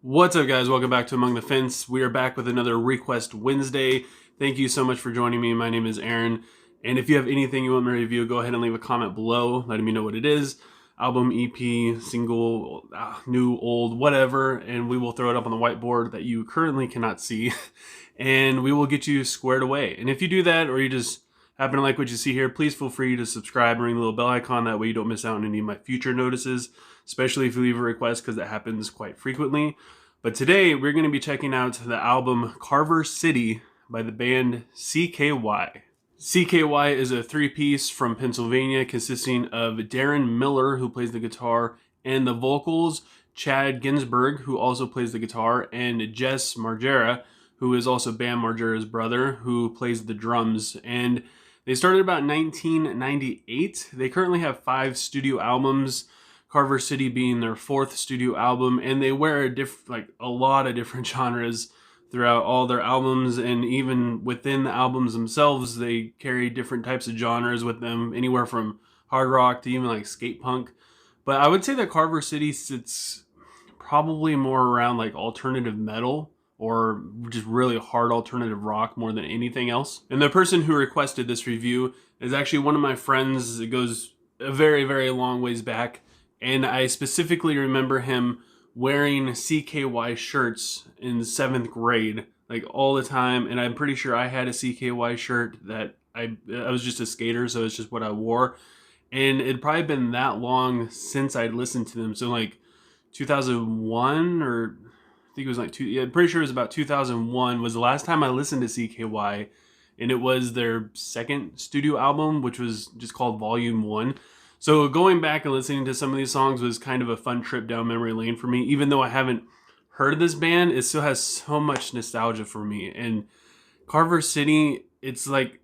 What's up, guys? Welcome back to Among the Fence. We are back with another Request Wednesday. Thank you so much for joining me. My name is Aaron, and if you have anything you want me to review, go ahead and leave a comment below letting me know what it is. Album, EP, single, new, old, whatever, and we will throw it up on the whiteboard that you currently cannot see, and we will get you squared away. And if you do that, or you just happen to like what you see here, please feel free to subscribe and ring the little bell icon. That way you don't miss out on any of my future notices, especially if you leave a request, because that happens quite frequently. But today we're going to be checking out the album Carver City by the band CKY. CKY is a three-piece from Pennsylvania consisting of Darren Miller, who plays the guitar, and the vocals, Chad Ginsberg, who also plays the guitar, and Jess Margera, who is also Bam Margera's brother, who plays the drums. And they started about 1998. They currently have 5 studio albums, Carver City being their 4th studio album, and they wear a lot of different genres throughout all their albums, and even within the albums themselves, they carry different types of genres with them, anywhere from hard rock to even like skate punk. But I would say that Carver City sits probably more around like alternative metal, or just really hard alternative rock more than anything else. And the person who requested this review is actually one of my friends. It goes a very, very long ways back. And I specifically remember him wearing CKY shirts in 7th grade, like all the time. And I'm pretty sure I had a CKY shirt that I was just a skater, so it's just what I wore. And it'd probably been that long since I'd listened to them. So like 2001, or I think it was like I'm pretty sure it was about 2001 was the last time I listened to CKY. And it was their 2nd studio album, which was just called Volume 1. So going back and listening to some of these songs was kind of a fun trip down memory lane for me. Even though I haven't heard of this band, it still has so much nostalgia for me. And Carver City, it's like,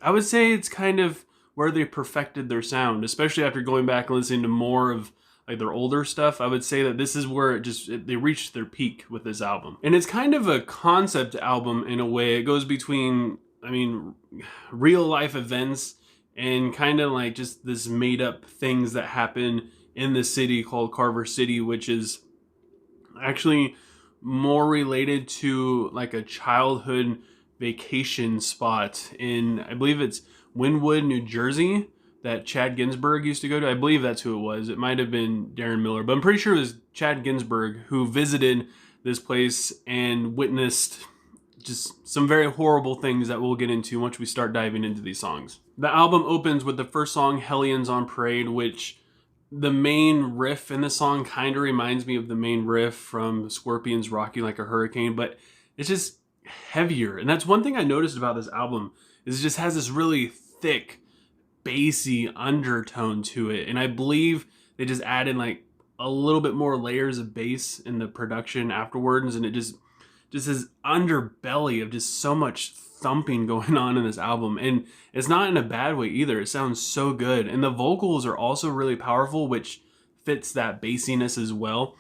I would say it's kind of where they perfected their sound, especially after going back and listening to more of like their older stuff. I would say that this is where they reached their peak with this album. And it's kind of a concept album in a way. It goes between, real life events and kind of like just this made up things that happen in the city called Carver City, which is actually more related to like a childhood vacation spot in, I believe it's Wynwood, New Jersey, that Chad Ginsberg used to go to. I believe that's who it was. It might have been Darren Miller, but I'm pretty sure it was Chad Ginsberg who visited this place and witnessed just some very horrible things that we'll get into once we start diving into these songs. The album opens with the first song, Hellions on Parade, which the main riff in the song kind of reminds me of the main riff from Scorpions' Rocking Like a Hurricane, but it's just heavier. And that's one thing I noticed about this album, is it just has this really thick, bassy undertone to it. And I believe they just added like a little bit more layers of bass in the production afterwards, and it just this underbelly of just so much thumping going on in this album. And it's not in a bad way either. It sounds so good. And the vocals are also really powerful, which fits that bassiness as well.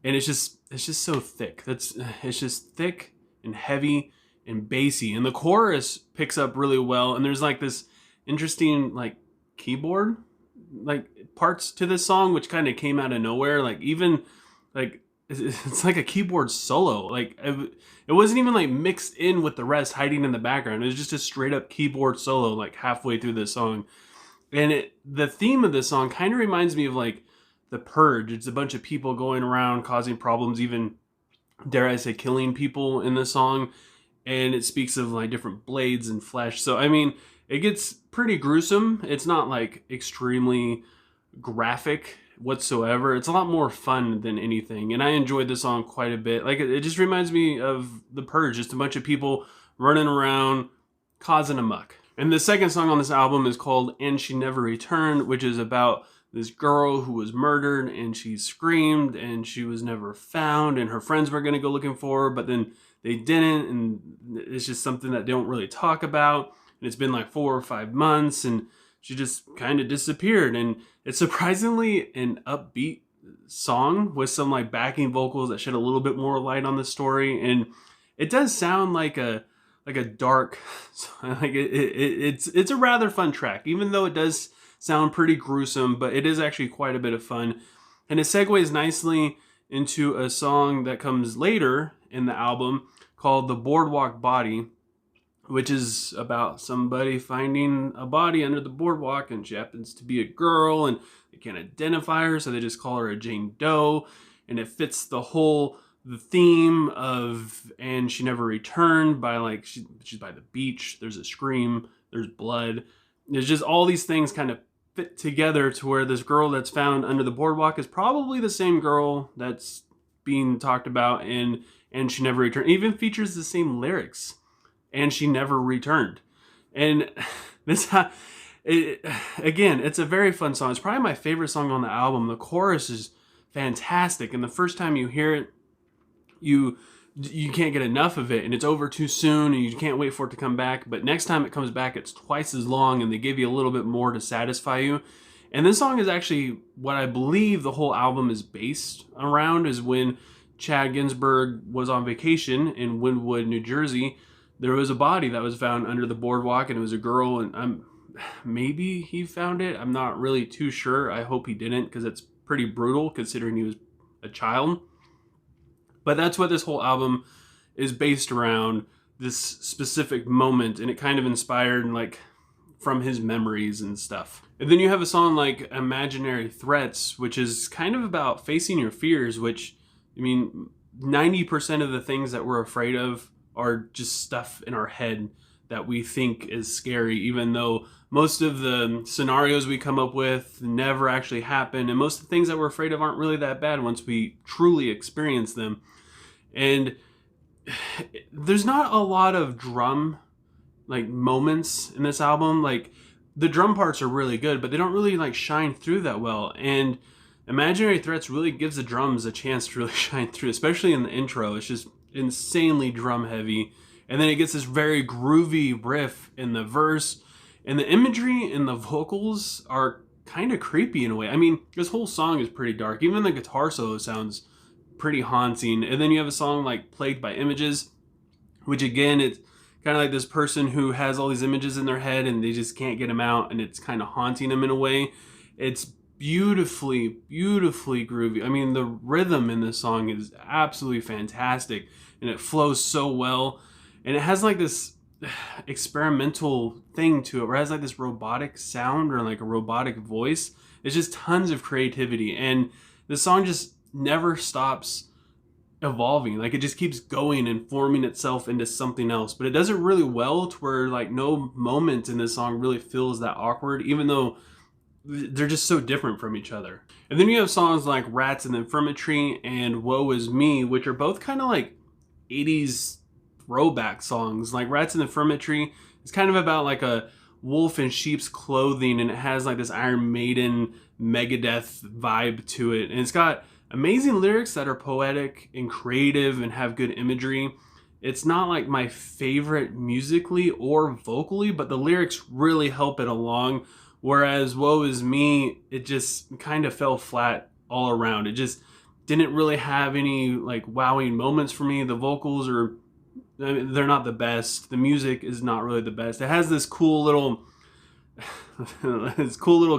And it's just so thick. It's just thick and heavy and bassy. And the chorus picks up really well. And there's like this interesting like keyboard like parts to this song, which kind of came out of nowhere. Like even like it's like a keyboard solo. Like it wasn't even like mixed in with the rest hiding in the background. It was just a straight up keyboard solo like halfway through this song. And the theme of this song kind of reminds me of like The Purge. It's a bunch of people going around causing problems, even dare I say killing people in this song. And it speaks of like different blades and flesh. So it gets pretty gruesome. It's not like extremely graphic whatsoever. It's a lot more fun than anything, and I enjoyed the song quite a bit. Like it just reminds me of The Purge, just a bunch of people running around causing a muck. And the second song on this album is called And She Never Returned, which is about this girl who was murdered, and she screamed and she was never found, and her friends were going to go looking for her, but then they didn't, and it's just something that they don't really talk about. And it's been like 4 or 5 months, and she just kind of disappeared. And it's surprisingly an upbeat song with some like backing vocals that shed a little bit more light on the story. And it does sound like a dark, like it's a rather fun track, even though it does sound pretty gruesome, but it is actually quite a bit of fun. And it segues nicely into a song that comes later in the album called The Boardwalk Body, which is about somebody finding a body under the boardwalk, and she happens to be a girl, and they can't identify her, so they just call her a Jane Doe, and it fits the theme of "and she never returned" by like she's by the beach, there's a scream, there's blood, there's just all these things kind of fit together to where this girl that's found under the boardwalk is probably the same girl that's being talked about in "and she never returned." It even features the same lyrics, "and she never returned." And again, it's a very fun song. It's probably my favorite song on the album. The chorus is fantastic, and the first time you hear it, you can't get enough of it, and it's over too soon, and you can't wait for it to come back. But next time it comes back, it's twice as long, and they give you a little bit more to satisfy you. And this song is actually what I believe the whole album is based around, is when Chad Ginsburg was on vacation in Wynwood, New Jersey. There was a body that was found under the boardwalk, and it was a girl, and maybe he found it. I'm not really too sure. I hope he didn't, because it's pretty brutal considering he was a child. But that's what this whole album is based around, this specific moment, and it kind of inspired like from his memories and stuff. And then you have a song like Imaginary Threats, which is kind of about facing your fears, which, I mean, 90% of the things that we're afraid of are just stuff in our head that we think is scary, even though most of the scenarios we come up with never actually happen, and most of the things that we're afraid of aren't really that bad once we truly experience them. And there's not a lot of drum like moments in this album. Like, the drum parts are really good, but they don't really like shine through that well. And Imaginary Threats really gives the drums a chance to really shine through, especially in the intro. It's just insanely drum heavy, and then it gets this very groovy riff in the verse, and the imagery and the vocals are kind of creepy in a way. I mean, this whole song is pretty dark. Even the guitar solo sounds pretty haunting. And then you have a song like Plagued by Images, which again, it's kind of like this person who has all these images in their head and they just can't get them out, and it's kind of haunting them in a way. It's beautifully groovy. I mean, the rhythm in this song is absolutely fantastic, and it flows so well, and it has like this experimental thing to it, where it has like this robotic sound or like a robotic voice. It's just tons of creativity, and the song just never stops evolving. Like, it just keeps going and forming itself into something else, but it does it really well to where like no moment in this song really feels that awkward, even though they're just so different from each other. And then you have songs like Rats in the Infirmary and Woe Is Me, which are both kind of like 80s throwback songs. Like Rats in the Infirmary is kind of about like a wolf in sheep's clothing, and it has like this Iron Maiden Megadeth vibe to it, and it's got amazing lyrics that are poetic and creative and have good imagery. It's not like my favorite musically or vocally, but the lyrics really help it along. Whereas Woe Is Me, it just kind of fell flat all around. It just didn't really have any like wowing moments for me. The vocals are, I mean, they're not the best. The music is not really the best. It has this cool little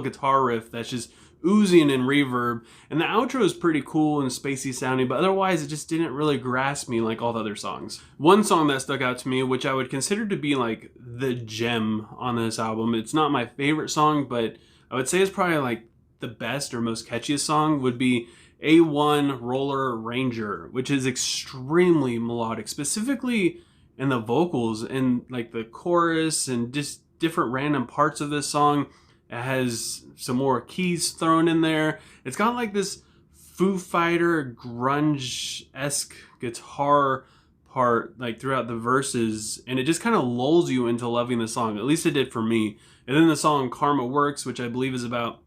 guitar riff that's just oozing in reverb, and the outro is pretty cool and spacey sounding, but otherwise it just didn't really grasp me like all the other songs. One song that stuck out to me, which I would consider to be like the gem on this album, it's not my favorite song, but I would say it's probably like the best or most catchiest song, would be A1 Roller Ranger, which is extremely melodic, specifically in the vocals and like the chorus and just different random parts of this song. It has some more keys thrown in there. It's got like this Foo Fighter grunge-esque guitar part like throughout the verses, and it just kind of lulls you into loving the song. At least it did for me. And then the song Karma Works, which I believe is about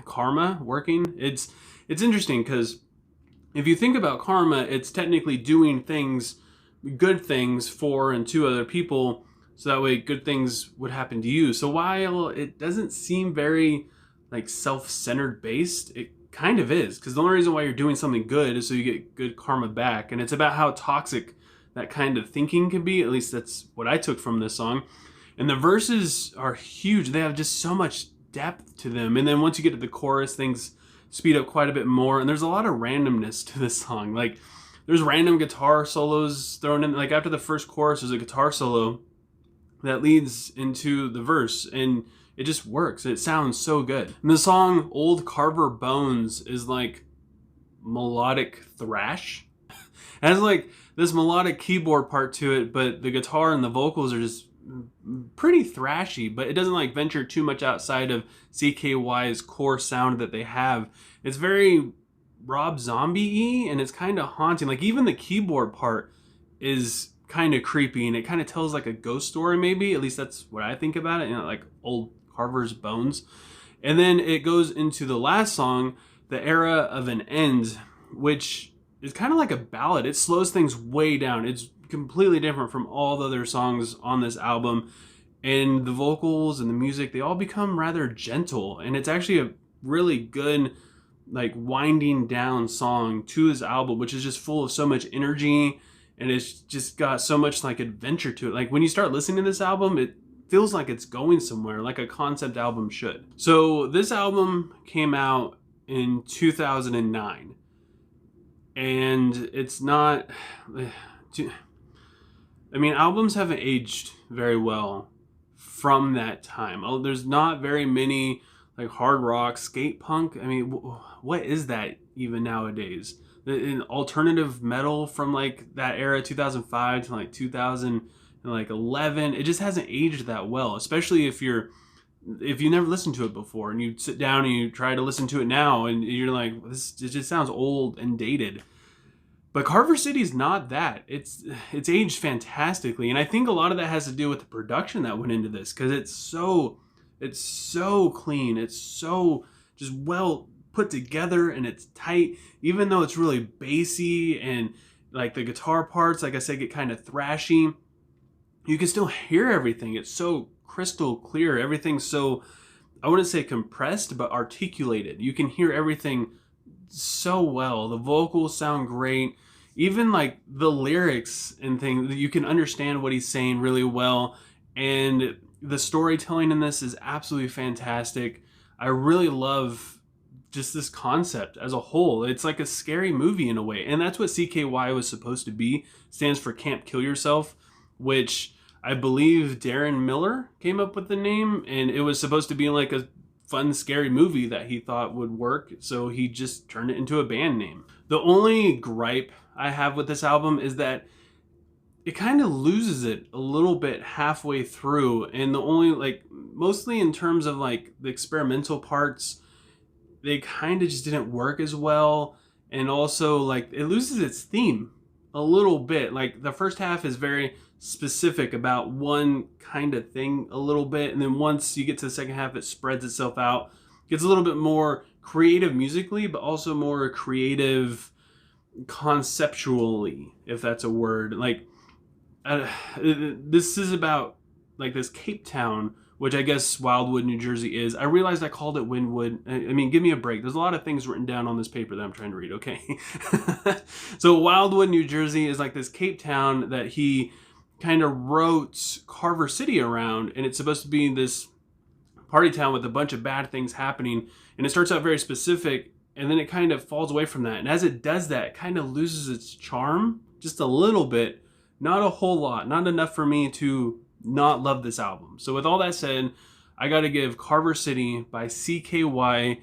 karma working. It's interesting because if you think about karma, it's technically doing things, good things for and to other people, so that way good things would happen to you. So while it doesn't seem very like self-centered based, it kind of is, because the only reason why you're doing something good is so you get good karma back. And it's about how toxic that kind of thinking can be. At least that's what I took from this song. And the verses are huge. They have just so much depth to them. And then once you get to the chorus, things speed up quite a bit more. And there's a lot of randomness to this song. Like, there's random guitar solos thrown in. Like, after the first chorus, there's a guitar solo that leads into the verse, and it just works. It sounds so good. And the song Old Carver Bones is like melodic thrash. It has like this melodic keyboard part to it, but the guitar and the vocals are just pretty thrashy, but it doesn't like venture too much outside of CKY's core sound that they have. It's very Rob Zombie-y, and it's kind of haunting. Like, even the keyboard part is kind of creepy, and it kind of tells like a ghost story, maybe. At least that's what I think about it, you know, like Old Carver's Bones. And then it goes into the last song, The Era of an End, which is kind of like a ballad. It slows things way down. It's completely different from all the other songs on this album, and the vocals and the music, they all become rather gentle, and it's actually a really good like winding down song to this album, which is just full of so much energy, and it's just got so much like adventure to it. Like, when you start listening to this album, it feels like it's going somewhere, like a concept album should. So this album came out in 2009, and it's not, I mean, albums haven't aged very well from that time. There's not very many like hard rock, skate punk. I mean, what is that even nowadays? In alternative metal from like that era, 2005 to like 2011, it just hasn't aged that well. Especially if you never listened to it before, and you sit down and you try to listen to it now, and you're like, it just sounds old and dated. But Carver City's not that. It's aged fantastically, and I think a lot of that has to do with the production that went into this, because it's so clean. It's so just well put together, and it's tight. Even though it's really bassy, and like the guitar parts, like I said, get kind of thrashy, you can still hear everything. It's so crystal clear. Everything's so, I wouldn't say compressed, but articulated. You can hear everything so well. The vocals sound great. Even like the lyrics and things, you can understand what he's saying really well. And the storytelling in this is absolutely fantastic. I really love just this concept as a whole. It's like a scary movie in a way. And that's what CKY was supposed to be. Stands for Can't Kill Yourself, which I believe Darren Miller came up with the name. And it was supposed to be like a fun, scary movie that he thought would work. So he just turned it into a band name. The only gripe I have with this album is that it kind of loses it a little bit halfway through, and the only, like, mostly in terms of like the experimental parts, they kind of just didn't work as well. And also, like, it loses its theme a little bit. Like, the first half is very specific about one kind of thing a little bit, and then once you get to the second half, it spreads itself out, gets a little bit more creative musically, but also more creative conceptually, if that's a word. Like, this is about like this Cape Town, which I guess Wildwood, New Jersey is. I realized I called it Wynwood. I mean, give me a break. There's a lot of things written down on this paper that I'm trying to read, okay? So Wildwood, New Jersey is like this Cape Town that he kind of wrote Carver City around, and it's supposed to be this party town with a bunch of bad things happening, and it starts out very specific, and then it kind of falls away from that. And as it does that, it kind of loses its charm just a little bit. Not a whole lot, not enough for me to not love this album. So with all that said, I got to give Carver City by CKY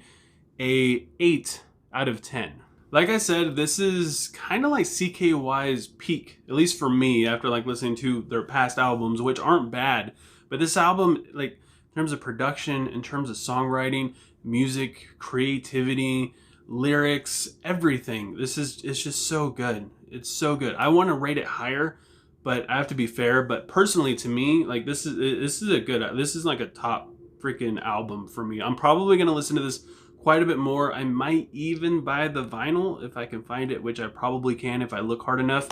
a 8 out of 10. Like I said, this is kind of like CKY's peak, at least for me, after like listening to their past albums, which aren't bad. But this album, like in terms of production, in terms of songwriting, music, creativity, lyrics, everything, it's just so good. It's so good. I want to rate it higher, but I have to be fair. But personally, to me, like this is like a top freaking album for me. I'm probably gonna listen to this quite a bit more. I might even buy the vinyl if I can find it, which I probably can if I look hard enough.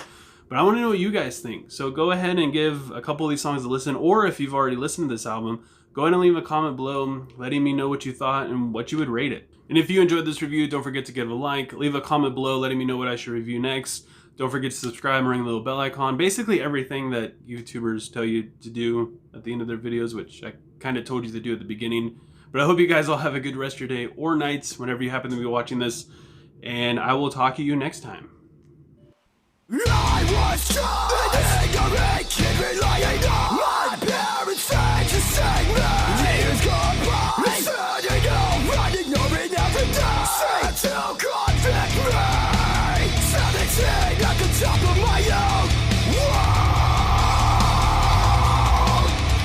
But I want to know what you guys think. So go ahead and give a couple of these songs a listen, or if you've already listened to this album, go ahead and leave a comment below letting me know what you thought and what you would rate it. And if you enjoyed this review, don't forget to give a like, leave a comment below letting me know what I should review next. Don't forget to subscribe and ring the little bell icon. Basically everything that YouTubers tell you to do at the end of their videos, which I kind of told you to do at the beginning. But I hope you guys all have a good rest of your day or nights whenever you happen to be watching this. And I will talk to you next time. I was